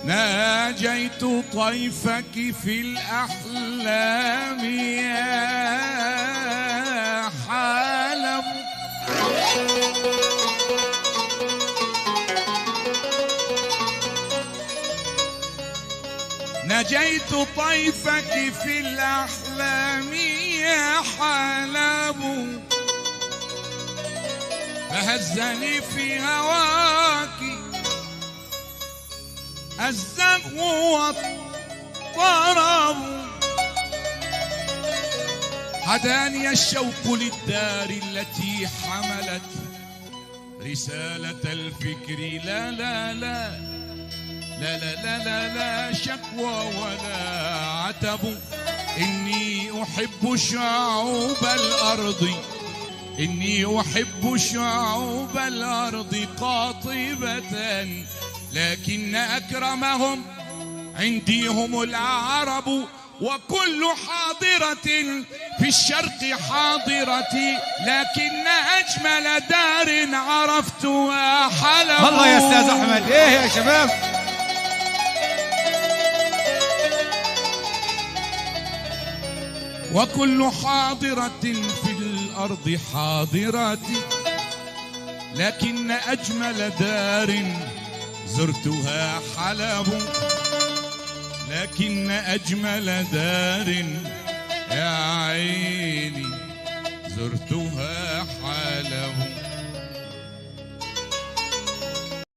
ناجيت طيفك في الأحلام يا حلب. ناجيت طيفك في الأحلام يا حلب، فهزني في هواك الزغو والطرب. هداني الشوق للدار التي حملت رسالة الفكر. لا لا لا لا لا لا لا, لا شكوى ولا عتب. إني أحب شعوب الأرض، إني أحب شعوب الأرض قاطبة، لكن أكرمهم عندي هم العرب. وكل حاضرة في الشرق حاضرتي، لكن أجمل دار عرفتها حلب. الله يا أستاذ أحمد. إيه يا شباب، وكل حاضرة في الأرض حاضرتي، لكن أجمل دار زرتها حلب. لكن أجمل دار يا عيني زرتها حلب.